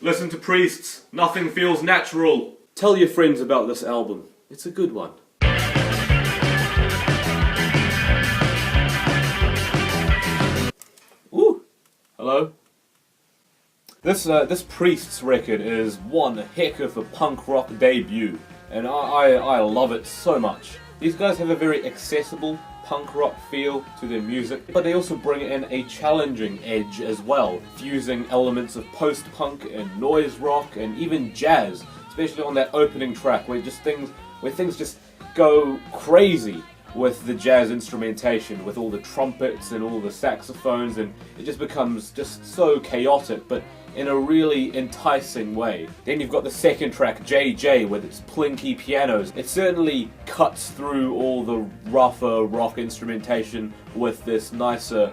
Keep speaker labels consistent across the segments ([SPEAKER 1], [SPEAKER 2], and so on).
[SPEAKER 1] Listen to Priests, Nothing Feels Natural.
[SPEAKER 2] Tell your friends about this album. It's a good one. Ooh, hello. This Priests record is one heck of a punk rock debut, and I love it so much. These guys have a very accessible punk rock feel to their music, but they also bring in a challenging edge as well, fusing elements of post-punk and noise rock and even jazz, especially on that opening track where things just go crazy with the jazz instrumentation, with all the trumpets and all the saxophones, and it just becomes just so chaotic, but in a really enticing way. Then you've got the second track, JJ, with its plinky pianos. It certainly cuts through all the rougher rock instrumentation with this nicer,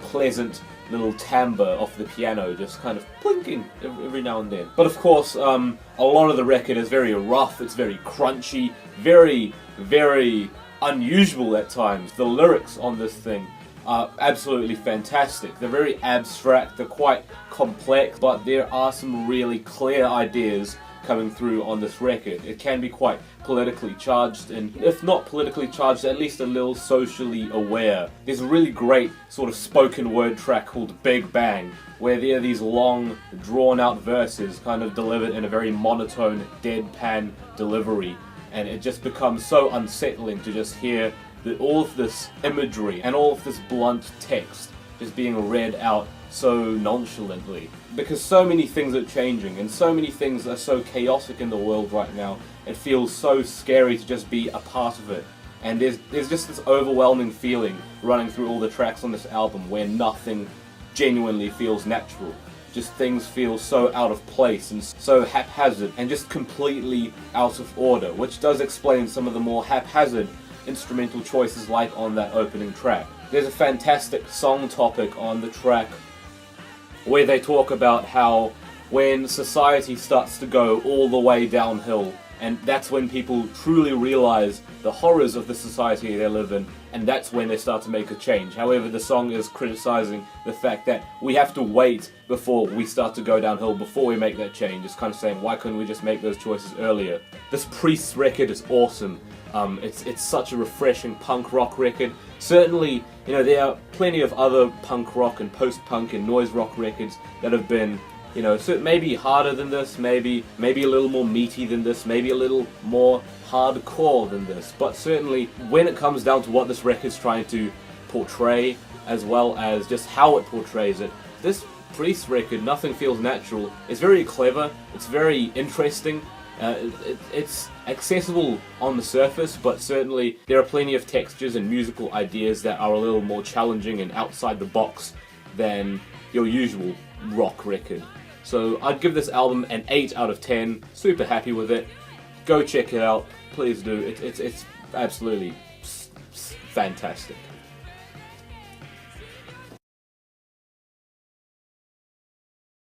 [SPEAKER 2] pleasant little timbre off the piano, just kind of plinking every now and then. But of course, a lot of the record is very rough, it's very crunchy, very, very unusual at times. The lyrics on this thing are absolutely fantastic. They're very abstract, they're quite complex, but there are some really clear ideas coming through on this record. It can be quite politically charged, and if not politically charged, at least a little socially aware. There's a really great sort of spoken word track called Big Bang, where there are these long, drawn-out verses kind of delivered in a very monotone, deadpan delivery, and it just becomes so unsettling to just hear all of this imagery and all of this blunt text just being read out so nonchalantly. Because so many things are changing and so many things are so chaotic in the world right now, it feels so scary to just be a part of it. And there's just this overwhelming feeling running through all the tracks on this album where nothing genuinely feels natural. Just things feel so out of place and so haphazard and just completely out of order, which does explain some of the more haphazard instrumental choices like on that opening track. There's a fantastic song topic on the track where they talk about how when society starts to go all the way downhill, and that's when people truly realize the horrors of the society they live in, and that's when they start to make a change. However, the song is criticizing the fact that we have to wait before we start to go downhill, before we make that change. It's kind of saying, why couldn't we just make those choices earlier? This Priests record is awesome. It's such a refreshing punk rock record. Certainly, you know, there are plenty of other punk rock and post-punk and noise rock records that have been, you know, so maybe harder than this, maybe a little more meaty than this, maybe a little more hardcore than this. But certainly, when it comes down to what this record's trying to portray, as well as just how it portrays it, this Priest record, Nothing Feels Natural, is very clever, it's very interesting. It's accessible on the surface, but certainly there are plenty of textures and musical ideas that are a little more challenging and outside the box than your usual rock record. So I'd give this album an 8 out of 10, super happy with it. Go check it out, please do, it's absolutely fantastic.